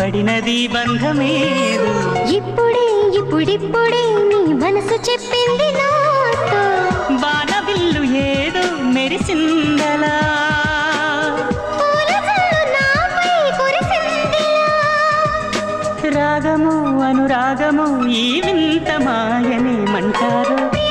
పడినది బంధమేదు ఇప్పుడిప్పుడే నీ మనసు చెప్పింది నాతో బాణవిల్లు ఏదో మెరిసిందలా రాగము అనురాగము ఈ వింత మాయనేమంటారు